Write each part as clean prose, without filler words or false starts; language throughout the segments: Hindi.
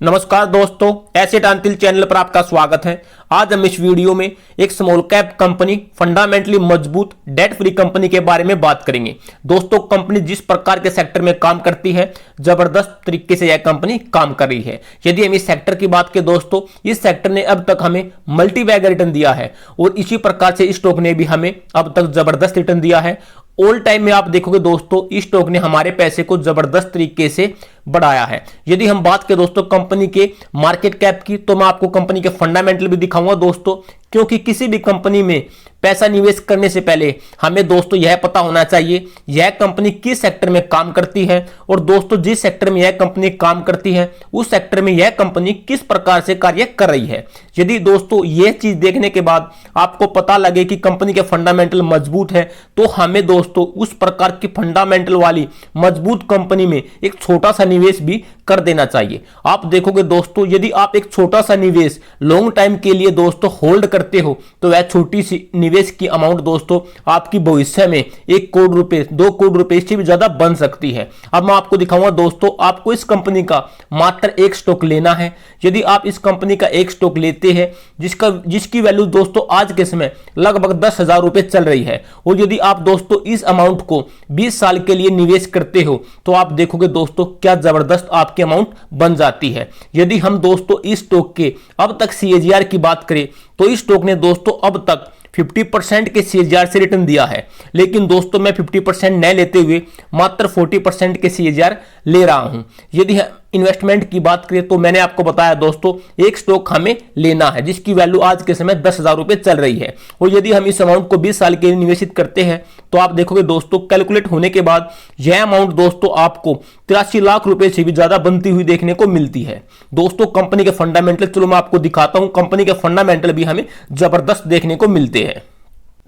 नमस्कार दोस्तों, एसेट अंतिल चैनल पर आपका स्वागत है। आज हम इस वीडियो में एक स्मॉल कैप कंपनी, फंडामेंटली मजबूत डेट फ्री कंपनी के बारे में बात करेंगे। दोस्तों, कंपनी जिस प्रकार के सेक्टर में काम करती है, जबरदस्त तरीके से यह कंपनी काम कर रही है। यदि हम इस सेक्टर की बात करें दोस्तों, इस सेक्टर ने अब तक हमें मल्टी बैग रिटर्न दिया है और इसी प्रकार से इस स्टॉक ने भी हमें अब तक जबरदस्त रिटर्न दिया है। ऑल टाइम में आप देखोगे दोस्तों, इस स्टॉक ने हमारे पैसे को जबरदस्त तरीके से बढ़ाया है। यदि हम बात करें दोस्तों कंपनी के मार्केट कैप की, तो मैं आपको कंपनी के फंडामेंटल भी दिखाऊंगा दोस्तों, क्योंकि किसी भी कंपनी में पैसा निवेश करने से पहले हमें दोस्तों यह पता होना चाहिए यह कंपनी किस सेक्टर में काम करती है, और दोस्तों जिस सेक्टर में यह कंपनी काम करती है उस सेक्टर में यह कंपनी किस प्रकार से कार्य कर रही है। यदि दोस्तों यह चीज देखने के बाद आपको पता लगे कि कंपनी के फंडामेंटल मजबूत है, तो हमें दोस्तों उस प्रकार की फंडामेंटल वाली मजबूत कंपनी में एक छोटा सा निवेश भी कर देना चाहिए। आप देखोगे दोस्तों, यदि आप एक छोटा सा निवेश लॉन्ग टाइम के लिए दोस्तों होल्ड करते हो, तो वह छोटी सी निवेश की अमाउंट दोस्तों आपकी भविष्य में 1 करोड़ रुपए, 2 करोड़ रुपए से भी ज्यादा बन सकती है। अब मैं आपको दिखाऊंगा दोस्तों, आपको इस कंपनी का मात्र एक स्टॉक लेना है। यदि आप इस कंपनी का एक स्टॉक लेते हैं जिसकी वैल्यू दोस्तों आज के समय लगभग 10,000 रुपए चल रही है, और यदि आप दोस्तों इस अमाउंट को 20 साल के लिए निवेश करते हो, तो आप देखोगे दोस्तों क्या जबरदस्त आपकी अमाउंट बन जाती है। यदि हम दोस्तों इस स्टॉक के अब तक सीएजीआर की बात करें, तो इस स्टॉक ने दोस्तों अब तक 50% के सीएजीआर से रिटर्न दिया है। लेकिन दोस्तों मैं 50% न लेते हुए मात्र 40% के सीएजीआर ले रहा हूं। यदि इन्वेस्टमेंट की बात करें, तो मैंने आपको बताया दोस्तों एक स्टॉक हमें लेना है जिसकी वैल्यू आज के समय 10,000 रुपए चल रही है, और यदि हम इस अमाउंट को 20 साल के लिए निवेशित करते हैं, तो आप देखोगे दोस्तों कैलकुलेट होने के बाद यह अमाउंट दोस्तों आपको 83 लाख रुपए से भी ज्यादा बनती हुई देखने को मिलती है। दोस्तों कंपनी के फंडामेंटल, चलो मैं आपको दिखाता हूं, कंपनी के फंडामेंटल भी हमें जबरदस्त देखने को मिलते हैं।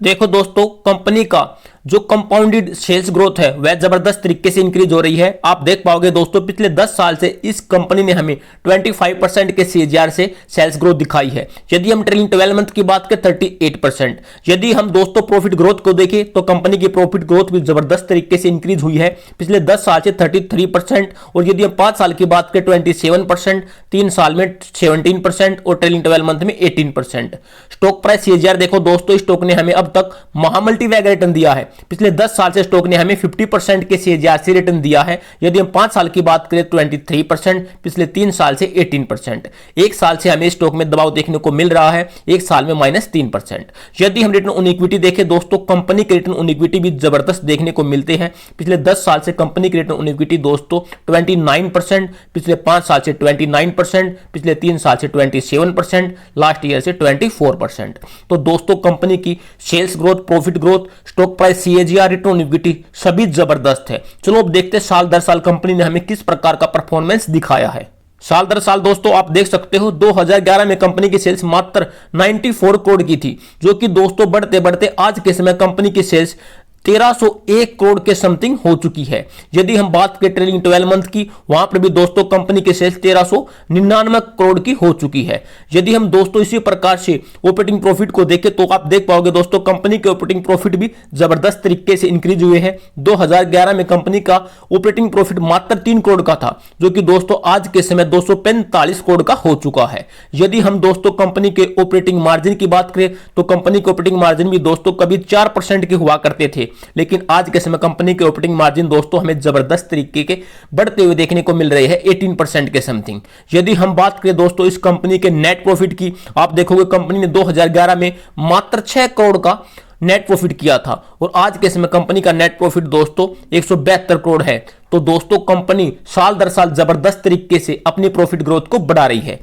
देखो दोस्तों, कंपनी का जो कंपाउंडेड सेल्स ग्रोथ है वह जबरदस्त तरीके से इंक्रीज हो रही है। आप देख पाओगे दोस्तों पिछले 10 साल से इस कंपनी ने हमें 25% के सीएजीआर से सेल्स ग्रोथ दिखाई है। यदि हम ट्रेलिंग 12 मंथ की बात करें 38%। यदि हम दोस्तों प्रॉफिट ग्रोथ को देखें, तो कंपनी की प्रॉफिट ग्रोथ भी जबरदस्त तरीके से इंक्रीज हुई है पिछले 10 साल से 33%, और यदि हम 5 साल की बात करें 27%, 3 साल में 17% और ट्रेलिंग 12 मंथ में 18%। स्टॉक प्राइस सीएजीआर देखो दोस्तों, स्टॉक ने हमें अब तक महामल्टी बैग रिटर्न दिया है। पिछले 10 साल से स्टॉक ने हमें 50% के सीएजीआर से रिटर्न दिया है। यदि हम 5 साल की बात करें 23%, पिछले 3 साल से 18%। एक साल से हमें स्टॉक में दबाव देखने को मिल रहा है, एक साल में -3%। यदि हम रिटर्न ऑन इक्विटी देखें दोस्तों, कंपनी के रिटर्न ऑन इक्विटी भी जबरदस्त देखने को मिलते हैं। पिछले 10 साल से कंपनी के रिटर्न ऑन इक्विटी दोस्तों 29%, पिछले 5 साल से 29%, पिछले 3 साल से 27%, लास्ट ईयर से 24%। तो दोस्तों कंपनी की sales growth, profit growth, stock price, CAGR, return on equity सभी जबरदस्त है। चलो अब देखते हैं साल दर साल कंपनी ने हमें किस प्रकार का परफॉर्मेंस दिखाया है। साल दर साल दोस्तों आप देख सकते हो 2011 में कंपनी की सेल्स मात्र 94 करोड़ की थी, जो कि दोस्तों बढ़ते बढ़ते आज के समय कंपनी की सेल्स 1301 करोड़ के समथिंग हो चुकी है। यदि हम बात करें ट्रेलिंग 12 मंथ की, वहां पर भी दोस्तों कंपनी की सेल्स 1399 करोड़ की हो चुकी है। यदि हम दोस्तों इसी प्रकार से ऑपरेटिंग प्रॉफिट को देखें, तो आप देख पाओगे दोस्तों कंपनी के ऑपरेटिंग प्रॉफिट भी जबरदस्त तरीके से इंक्रीज हुए हैं। 2011 में कंपनी का ऑपरेटिंग प्रॉफिट मात्र 3 करोड़ का था, जो कि दोस्तों आज के समय 245 करोड़ का हो चुका है। यदि हम दोस्तों कंपनी के ऑपरेटिंग मार्जिन की बात करें, तो कंपनी के ऑपरेटिंग मार्जिन भी दोस्तों कभी 4% के हुआ करते थे, लेकिन आज के समय कंपनी के ऑपरेटिंग मार्जिन दोस्तों हमें जबरदस्त तरीके के बढ़ते हुए देखने को मिल रहे हैं 18% के समथिंग। यदि हम बात करें दोस्तों इस कंपनी के नेट प्रॉफिट की, आप देखोगे कंपनी ने 2011 में मात्र 6 करोड़ का नेट प्रॉफिट किया था, और आज के समय कंपनी का नेट प्रॉफिट दोस्तों 172 करोड़ है। तो दोस्तों कंपनी साल दर साल जबरदस्त तरीके से अपनी प्रॉफिट ग्रोथ को बढ़ा रही है।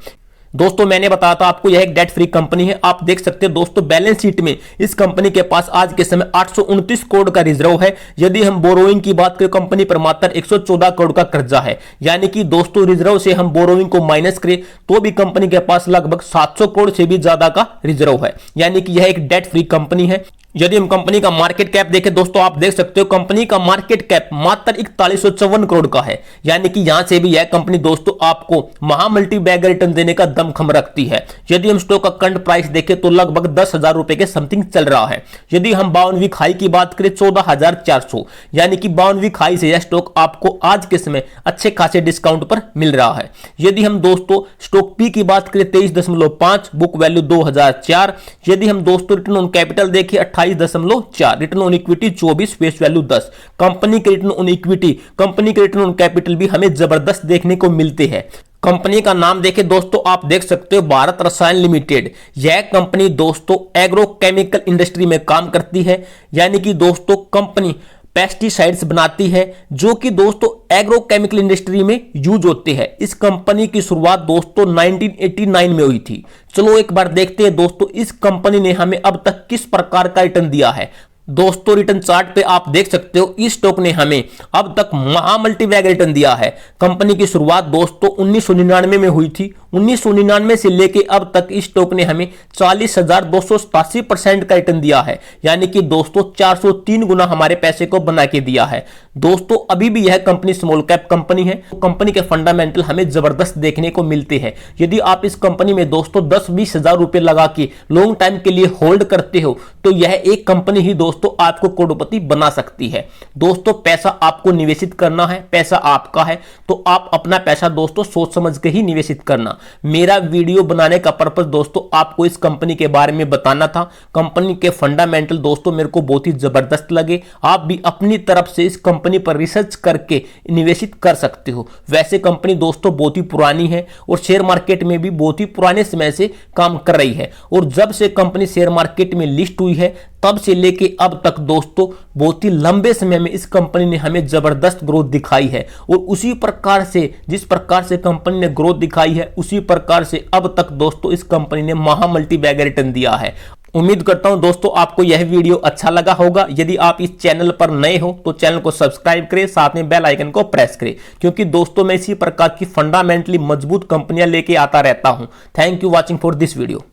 दोस्तों मैंने बताया था आपको यह एक डेट फ्री कंपनी है। आप देख सकते हैं दोस्तों बैलेंस शीट में इस कंपनी के पास आज के समय 829 करोड़ का रिजर्व है। यदि हम बोरोइंग की बात करें, कंपनी पर मात्र 114 करोड़ का कर्जा है, यानी कि दोस्तों रिजर्व से हम बोरोइंग को माइनस करें तो भी कंपनी के पास लगभग 700 करोड़ से भी ज्यादा का रिजर्व है, यानी कि यह एक डेट फ्री कंपनी है। यदि हम कंपनी का मार्केट कैप देखें दोस्तों, आप देख सकते हो कंपनी का मार्केट कैप मात्र 4154 करोड़ का है। यानी कि यहां से भी यह कंपनी दोस्तों आपको महा मल्टी बैगर रिटर्न देने का दमखम रखती है। यदि हम स्टॉक का करंट प्राइस देखें तो लगभग 10,000 रुपए के समथिंग चल रहा है। यदि हम 52 वीक हाई की बात करें 14,400, यानी कि 52 वीक हाई से यह स्टॉक आपको आज के समय अच्छे खासे डिस्काउंट पर मिल रहा है। यदि हम दोस्तों स्टॉक पी की बात करें 23.5, बुक वैल्यू 2004। यदि हम दोस्तों रिटर्न ऑन कैपिटल देखें 28.4, return on equity 24, face value 10। Company के रिटर्न ऑन इक्विटी, कंपनी के रिटर्न ऑन कैपिटल भी हमें जबरदस्त देखने को मिलते हैं। कंपनी का नाम देखें दोस्तों, आप देख सकते हो भारत रसायन लिमिटेड। यह कंपनी दोस्तों एग्रो केमिकल इंडस्ट्री में काम करती है। यानी कि दोस्तों कंपनी पेस्टिसाइड्स बनाती है जो कि दोस्तों एग्रो केमिकल इंडस्ट्री में यूज होते हैं। इस कंपनी की शुरुआत दोस्तों 1989 में हुई थी। चलो एक बार देखते हैं दोस्तों इस कंपनी ने हमें अब तक किस प्रकार का रिटर्न दिया है। दोस्तों रिटर्न चार्ट पे आप देख सकते हो इस स्टॉक ने हमें अब तक महा मल्टीबैग रिटर्न दिया है। कंपनी की शुरुआत दोस्तों 1999 में हुई थी। 1999 से लेके अब तक इस स्टॉक ने हमें 40,287% का रिटर्न दिया है। यानी कि दोस्तों 403 गुना हमारे पैसे को बना के दिया है। दोस्तों अभी भी यह कंपनी स्मॉल कैप कंपनी है। कंपनी के फंडामेंटल हमें जबरदस्त देखने को मिलते हैं। यदि आप इस कंपनी में दोस्तों 10-20 हजार रुपए लगा के लॉन्ग टाइम के लिए होल्ड करते हो तो यह एक कंपनी ही दोस्तों आपको करोड़पति बना सकती है। दोस्तों पैसा आपको निवेशित करना है, पैसा आपका है, तो आप अपना पैसा दोस्तों सोच समझ के ही निवेशित करना। मेरा वीडियो बनाने का पर्पस दोस्तों आपको इस कंपनी के बारे में बताना था। कंपनी के फंडामेंटल दोस्तों मेरे को बहुत ही जबरदस्त लगे। आप भी अपनी तरफ से इस कंपनी पर रिसर्च करके निवेशित कर सकते हो। वैसे कंपनी दोस्तों बहुत ही पुरानी है और शेयर मार्केट में भी बहुत ही पुराने समय से काम कर रही है। और जब से कंपनी शेयर मार्केट में लिस्ट हुई है तब से लेके अब तक दोस्तों बहुत ही लंबे समय में इस कंपनी ने हमें जबरदस्त ग्रोथ दिखाई है। और उसी प्रकार से जिस प्रकार से कंपनी ने ग्रोथ दिखाई है उसी प्रकार से अब तक दोस्तों इस कंपनी ने महा मल्टी बैगर रिटर्न दिया है। उम्मीद करता हूं दोस्तों आपको यह वीडियो अच्छा लगा होगा। यदि आप इस चैनल पर नए हो तो चैनल को सब्सक्राइब करें, साथ में बेल आइकन को प्रेस करें, क्योंकि दोस्तों मैं इसी प्रकार की फंडामेंटली मजबूत कंपनियां लेके आता रहता हूं। Thank you watching for this video.